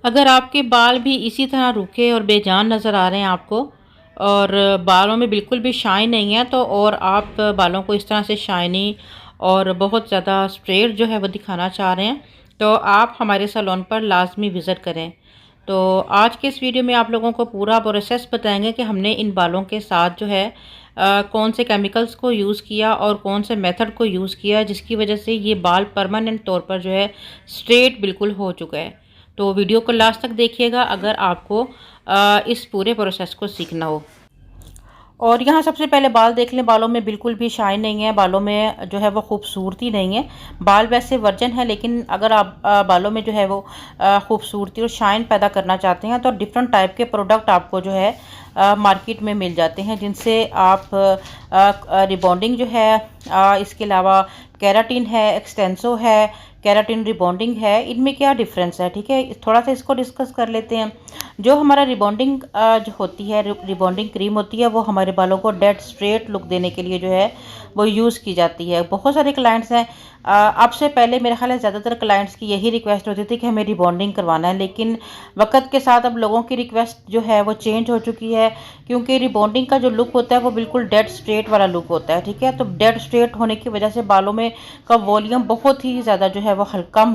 अगर आपके बाल भी इसी तरह रूखे और बेजान नज़र आ रहे हैं आपको और बालों में बिल्कुल भी शाइन नहीं है तो और आप बालों को इस तरह से शाइनी और बहुत ज़्यादा स्ट्रेट जो है वो दिखाना चाह रहे हैं तो आप हमारे सैलून पर लाजमी विज़िट करें। तो आज के इस वीडियो में आप लोगों को पूरा प्रोसेस बताएंगे कि हमने इन बालों के साथ जो है कौन से केमिकल्स को यूज़ किया और कौन से मेथड को यूज़ किया जिसकी वजह से ये बाल परमानेंट तौर पर जो है स्ट्रेट बिल्कुल हो चुका है। तो वीडियो को लास्ट तक देखिएगा अगर आपको इस पूरे प्रोसेस को सीखना हो। और यहाँ सबसे पहले बाल देख लें, बालों में बिल्कुल भी शाइन नहीं है, बालों में जो है वो खूबसूरती नहीं है। बाल वैसे वर्जन है लेकिन अगर आप बालों में जो है वो खूबसूरती और शाइन पैदा करना चाहते हैं तो डिफरेंट टाइप के प्रोडक्ट आपको जो है मार्केट में मिल जाते हैं जिनसे आप रिबॉन्डिंग जो है इसके अलावा केराटिन है, एक्सटेंसो है, केराटिन रिबॉन्डिंग है, इनमें क्या डिफरेंस है, ठीक है, थोड़ा सा इसको डिस्कस कर लेते हैं। जो हमारा रिबॉन्डिंग जो होती है, रिबॉन्डिंग क्रीम होती है, वो हमारे बालों को डेड स्ट्रेट लुक देने के लिए जो है वो यूज़ की जाती है। बहुत सारे क्लाइंट्स हैं, आपसे पहले मेरे ख्याल है ज़्यादातर क्लाइंट्स की यही रिक्वेस्ट होती थी कि हमें रिबॉन्डिंग करवाना है, लेकिन वक्त के साथ अब लोगों की रिक्वेस्ट जो है वो चेंज हो चुकी है क्योंकि रिबॉन्डिंग का जो लुक होता है वो बिल्कुल डेड स्ट्रेट वाला लुक होता है, ठीक है। तो डेड स्ट्रेट होने की वजह से बालों में का वॉल्यूम बहुत ही ज़्यादा जो है वो हल्का,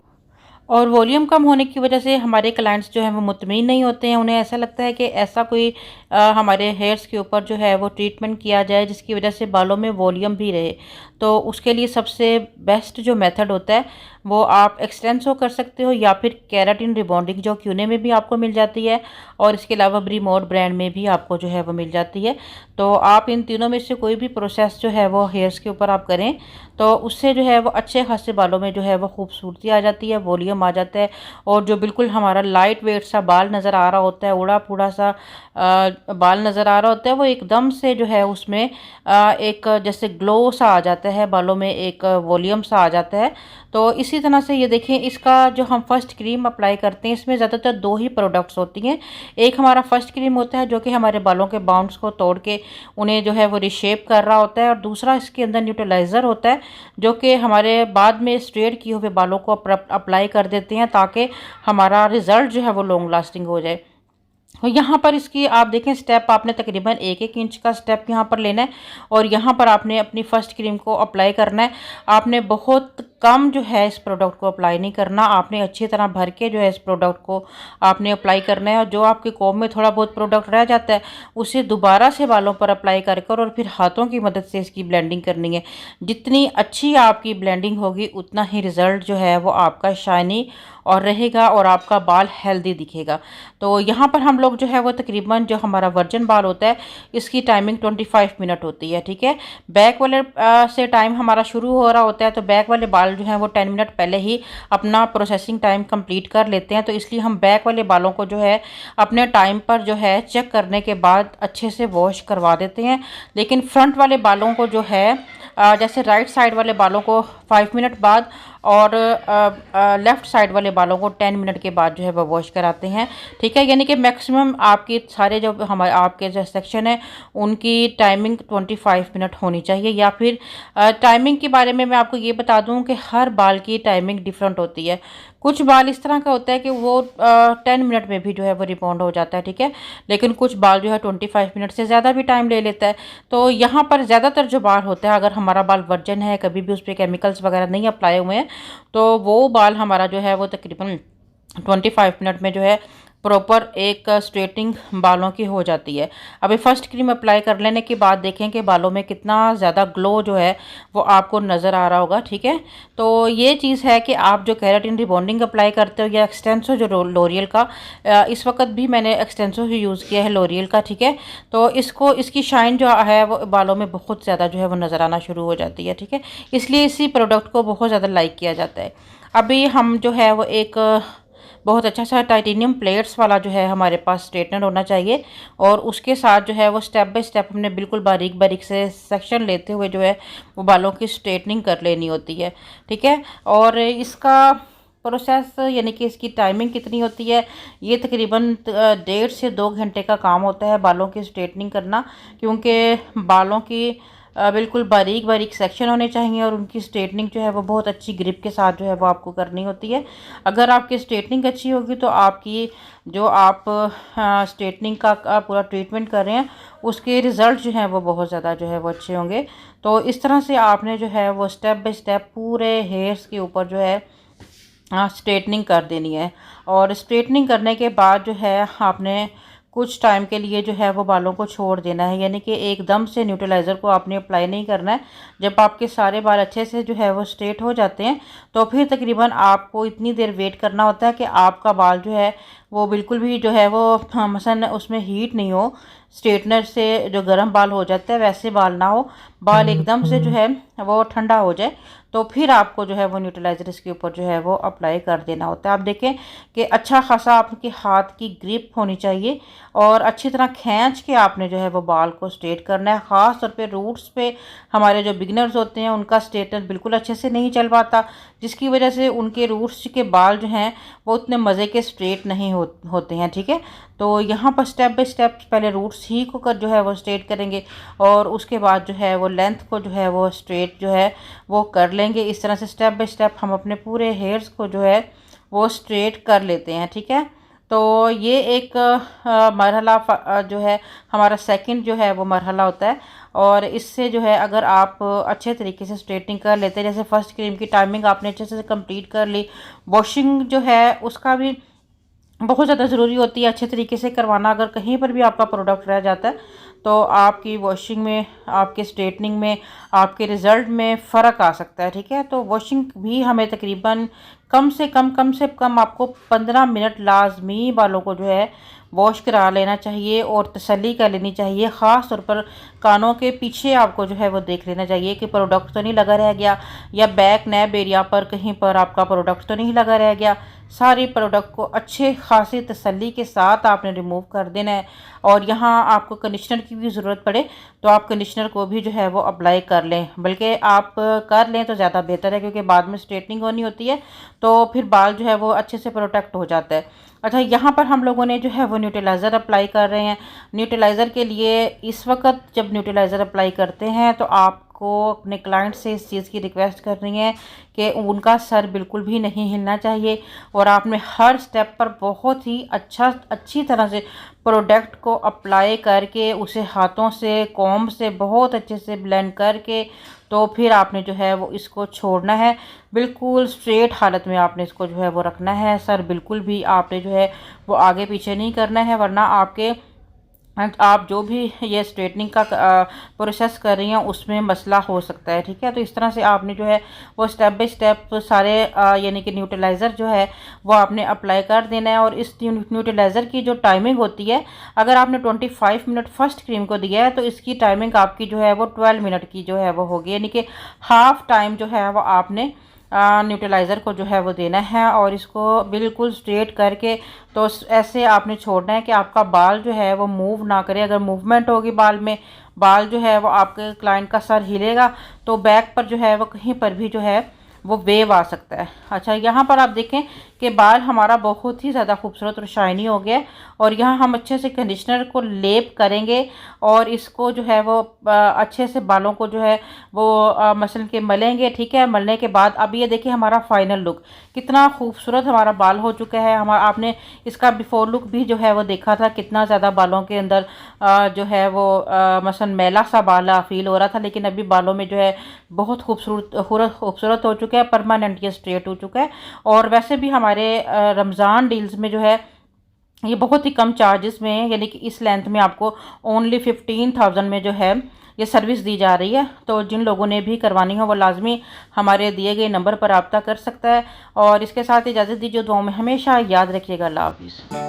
और वॉल्यूम कम होने की वजह से हमारे क्लाइंट्स जो हैं वो मुतमईन नहीं होते हैं। उन्हें ऐसा लगता है कि ऐसा कोई हमारे हेयर्स के ऊपर जो है वो ट्रीटमेंट किया जाए जिसकी वजह से बालों में वॉल्यूम भी रहे। तो उसके लिए सबसे बेस्ट जो मेथड होता है वो आप एक्सटेंसो कर सकते हो या फिर केराटिन रिबॉन्डिंग जो क्यूने में भी आपको मिल जाती है और इसके अलावा ब्रीमोड ब्रांड में भी आपको जो है वो मिल जाती है। तो आप इन तीनों में से कोई भी प्रोसेस जो है वो हेयर्स के ऊपर आप करें तो उससे जो है वो अच्छे खासे बालों में जो है वो खूबसूरती आ जाती है, वॉल्यूम आ जाता है और जो बिल्कुल हमारा लाइट वेट सा बाल नज़र आ रहा होता है, उड़ा पूड़ा सा बाल नज़र आ रहा होता है, वो एकदम से जो है उसमें एक जैसे ग्लो सा आ जाता है, बालों में एक वॉल्यूम सा आ जाता है। तो इसी तरह से ये देखें, इसका जो हम फर्स्ट क्रीम अप्लाई करते हैं इसमें ज़्यादातर दो ही प्रोडक्ट्स होती हैं। एक हमारा फर्स्ट क्रीम होता है जो कि हमारे बालों के बाउंड्स को तोड़ के उन्हें जो है वो रिशेप कर रहा होता है, और दूसरा इसके अंदर न्यूट्रलाइज़र होता है जो कि हमारे बाद में स्ट्रेट किए हुए बालों को अप्लाई कर देते हैं ताकि हमारा रिज़ल्ट जो है वो लॉन्ग लास्टिंग हो जाए। और यहाँ पर इसकी आप देखें स्टेप आपने तकरीबन 1-1 इंच का स्टेप यहाँ पर लेना है और यहाँ पर आपने अपनी फर्स्ट क्रीम को अप्लाई करना है। आपने बहुत कम जो है इस प्रोडक्ट को अप्लाई नहीं करना, आपने अच्छी तरह भर के जो है इस प्रोडक्ट को आपने अप्लाई करना है, और जो आपके कोम में थोड़ा बहुत प्रोडक्ट रह जाता है उसे दोबारा से बालों पर अप्लाई कर कर और फिर हाथों की मदद से इसकी ब्लेंडिंग करनी है। जितनी अच्छी आपकी ब्लेंडिंग होगी उतना ही रिज़ल्ट जो है वो आपका शाइनी और रहेगा और आपका बाल हेल्दी दिखेगा। तो यहाँ पर हम लोग जो है वो तकरीबन जो हमारा वर्जन बाल होता है इसकी टाइमिंग 25 मिनट होती है, ठीक है। बैक वाले से टाइम हमारा शुरू हो रहा होता है तो बैक वाले बाल जो हैं वो 10 मिनट पहले ही अपना प्रोसेसिंग टाइम कंप्लीट कर लेते हैं। तो इसलिए हम बैक वाले बालों को जो है अपने टाइम पर जो है चेक करने के बाद अच्छे से वॉश करवा देते हैं, लेकिन फ्रंट वाले बालों को जो है जैसे राइट साइड वाले बालों को 5 मिनट बाद और लेफ़्ट साइड वाले बालों को 10 मिनट के बाद जो है वो वॉश कराते हैं, ठीक है। यानी कि मैक्सिमम आपकी सारे जो हमारे आपके जो सेक्शन है उनकी टाइमिंग 25 मिनट होनी चाहिए। या फिर टाइमिंग के बारे में मैं आपको ये बता दूं कि हर बाल की टाइमिंग डिफरेंट होती है। कुछ बाल इस तरह का होता है कि वो 10 मिनट में भी जो है वो रिबॉन्ड हो जाता है, ठीक है, लेकिन कुछ बाल जो है 25 मिनट से ज़्यादा भी टाइम ले लेता है। तो यहाँ पर ज़्यादातर जो बाल होता है, अगर हमारा बाल वर्जन है, कभी भी उस पर केमिकल्स वगैरह नहीं अप्लाई हुए हैं, तो वो बाल हमारा जो है वो तकरीबन 25 मिनट में जो है प्रॉपर एक स्ट्रेटिंग बालों की हो जाती है। अभी फर्स्ट क्रीम अप्लाई कर लेने के बाद देखें कि बालों में कितना ज़्यादा ग्लो जो है वो आपको नज़र आ रहा होगा, ठीक है। तो ये चीज़ है कि आप जो केराटिन रिबॉन्डिंग अप्लाई करते हो या एक्सटेंसो जो लॉरियल का, इस वक्त भी मैंने एक्सटेंसो ही यूज़ किया है लॉरियल का, ठीक है। तो इसको इसकी शाइन जो है वो बालों में बहुत ज़्यादा जो है वो नज़र आना शुरू हो जाती है, ठीक है। इसलिए इसी प्रोडक्ट को बहुत ज़्यादा लाइक किया जाता है। अभी हम जो है वो एक बहुत अच्छा सा टाइटेनियम प्लेट्स वाला जो है हमारे पास स्ट्रेटनर होना चाहिए, और उसके साथ जो है वो स्टेप बाय स्टेप हमने बिल्कुल बारीक बारीक से सेक्शन लेते हुए जो है वो बालों की स्ट्रेटनिंग कर लेनी होती है, ठीक है। और इसका प्रोसेस यानी कि इसकी टाइमिंग कितनी होती है, ये तकरीबन 1.5 से 2 घंटे का काम होता है बालों की स्ट्रेटनिंग करना, क्योंकि बालों की बिल्कुल बारीक बारीक सेक्शन होने चाहिए और उनकी स्ट्रेटनिंग जो है वो बहुत अच्छी ग्रिप के साथ जो है वो आपको करनी होती है। अगर आपकी स्ट्रेटनिंग अच्छी होगी तो आपकी जो आप स्ट्रेटनिंग का पूरा ट्रीटमेंट कर रहे हैं उसके रिज़ल्ट जो हैं वो बहुत ज़्यादा जो है वो अच्छे होंगे। तो इस तरह से आपने जो है वो स्टेप बाय स्टेप पूरे हेयर्स के ऊपर जो है स्ट्रेटनिंग कर देनी है। और स्ट्रेटनिंग करने के बाद जो है आपने कुछ टाइम के लिए जो है वो बालों को छोड़ देना है, यानी कि एकदम से न्यूट्रलाइज़र को आपने अप्लाई नहीं करना है। जब आपके सारे बाल अच्छे से जो है वो स्ट्रेट हो जाते हैं तो फिर तकरीबन आपको इतनी देर वेट करना होता है कि आपका बाल जो है वो बिल्कुल भी जो है वो मसलन उसमें हीट नहीं हो, स्ट्रेटनर से जो गर्म बाल हो जाता है वैसे बाल ना हो, बाल एकदम से जो है वो ठंडा हो जाए तो फिर आपको जो है वो न्यूट्रलाइज़र इसके ऊपर जो है वो अप्लाई कर देना होता है। आप देखें कि अच्छा खासा आपके हाथ की ग्रिप होनी चाहिए और अच्छी तरह खींच के आपने जो है वो बाल को स्ट्रेट करना है। ख़ास तौर पे रूट्स पे हमारे जो बिगनर्स होते हैं उनका स्ट्रेटनर बिल्कुल अच्छे से नहीं चल पाता, जिसकी वजह से उनके रूट्स के बाल जो हैं वो उतने मज़े के स्ट्रेट नहीं होते हैं। ठीक है, तो यहाँ पर स्टेप बाय स्टेप पहले रूट्स ही को कर जो है वो स्ट्रेट करेंगे और उसके बाद जो है वो लेंथ को जो है वो स्ट्रेट जो है वो कर लेंगे। इस तरह से स्टेप बाय स्टेप हम अपने पूरे हेयर्स को जो है वो स्ट्रेट कर लेते हैं। ठीक है, तो ये एक मरहला जो है हमारा सेकंड जो है वो मरहला होता है। और इससे जो है अगर आप अच्छे तरीके से स्ट्रेटनिंग कर लेते हैं, जैसे फर्स्ट क्रीम की टाइमिंग आपने अच्छे से कंप्लीट कर ली, वॉशिंग जो है उसका भी बहुत ज़्यादा ज़रूरी होती है अच्छे तरीके से करवाना। अगर कहीं पर भी आपका प्रोडक्ट रह जाता है तो आपकी वॉशिंग में, आपके स्ट्रेटनिंग में, आपके रिज़ल्ट में फ़र्क आ सकता है। ठीक है, तो वॉशिंग भी हमें तकरीबन कम से कम आपको 15 मिनट लाजमी बालों को जो है वॉश करा लेना चाहिए और तसल्ली कर लेनी चाहिए। ख़ास तौर पर कानों के पीछे आपको जो है वो देख लेना चाहिए कि प्रोडक्ट तो नहीं लगा रह गया, या बैक नैब एरिया पर कहीं पर आपका प्रोडक्ट तो नहीं लगा रह गया। सारी प्रोडक्ट को अच्छे खासी तसल्ली के साथ आपने रिमूव कर देना है। और यहाँ आपको कंडीशनर की भी ज़रूरत पड़े तो आप कंडीशनर को भी जो है वो अप्लाई कर लें, बल्कि आप कर लें तो ज़्यादा बेहतर है, क्योंकि बाद में स्ट्रेटनिंग होनी होती है तो फिर बाल जो है वो अच्छे से प्रोटेक्ट हो जाता है। अच्छा, यहाँ पर हम लोगों ने जो है वो न्यूट्रलाइज़र अप्लाई कर रहे हैं। न्यूट्रलाइज़र के लिए इस वक्त जब न्यूट्रलाइज़र अप्लाई करते हैं तो आपको अपने क्लाइंट से इस चीज़ की रिक्वेस्ट करनी है कि उनका सर बिल्कुल भी नहीं हिलना चाहिए और आपने हर स्टेप पर बहुत ही अच्छी तरह से प्रोडक्ट को अप्लाई करके उसे हाथों से कॉम्ब से बहुत अच्छे से ब्लेंड करके तो फिर आपने जो है वो इसको छोड़ना है। बिल्कुल स्ट्रेट हालत में आपने इसको जो है वो रखना है। सर बिल्कुल भी आपने जो है वो आगे पीछे नहीं करना है, वरना आपके आप जो भी ये स्ट्रेटनिंग का प्रोसेस कर रही हैं उसमें मसला हो सकता है। ठीक है, तो इस तरह से आपने जो है वो स्टेप बाय स्टेप सारे यानी कि न्यूट्रलाइज़र जो है वो आपने अप्लाई कर देना है। और इस न्यूट्रलाइज़र की जो टाइमिंग होती है, अगर आपने 25 मिनट फर्स्ट क्रीम को दिया है तो इसकी टाइमिंग आपकी जो है वो 12 मिनट की जो है वो होगी, यानी कि हाफ़ टाइम जो है वो आपने न्यूट्रलाइज़र को जो है वो देना है। और इसको बिल्कुल स्ट्रेट करके तो ऐसे आपने छोड़ना है कि आपका बाल जो है वो मूव ना करे। अगर मूवमेंट होगी बाल में, बाल जो है वो आपके क्लाइंट का सर हिलेगा तो बैक पर जो है वो कहीं पर भी जो है वो वेव आ सकता है। अच्छा, यहाँ पर आप देखें कि बाल हमारा बहुत ही ज़्यादा खूबसूरत और शाइनी हो गया है। और यहाँ हम अच्छे से कंडीशनर को लेप करेंगे और इसको जो है वो अच्छे से बालों को जो है वो मसल के मलेंगे। ठीक है, मलने के बाद अब ये देखिए हमारा फाइनल लुक कितना खूबसूरत हमारा बाल हो चुका है। हमारा आपने इसका बिफोर लुक भी जो है वो देखा था, कितना ज़्यादा बालों के अंदर जो है वो मसलन मैला सा बाल फील हो रहा था, लेकिन अभी बालों में जो है बहुत खूबसूरत हो चुका है, परमानेंट ये स्ट्रेट हो चुका है। और वैसे भी हमारे रमज़ान डील्स में जो है ये बहुत ही कम चार्जेस में है, यानी कि इस लेंथ में आपको ओनली 15,000 में जो है ये सर्विस दी जा रही है। तो जिन लोगों ने भी करवानी हो वो लाजमी हमारे दिए गए नंबर पर रब्ता कर सकता है। और इसके साथ इजाज़त दीजिए, दुआओं में हमेशा याद रखिएगा। अल्लाह हाफिज़।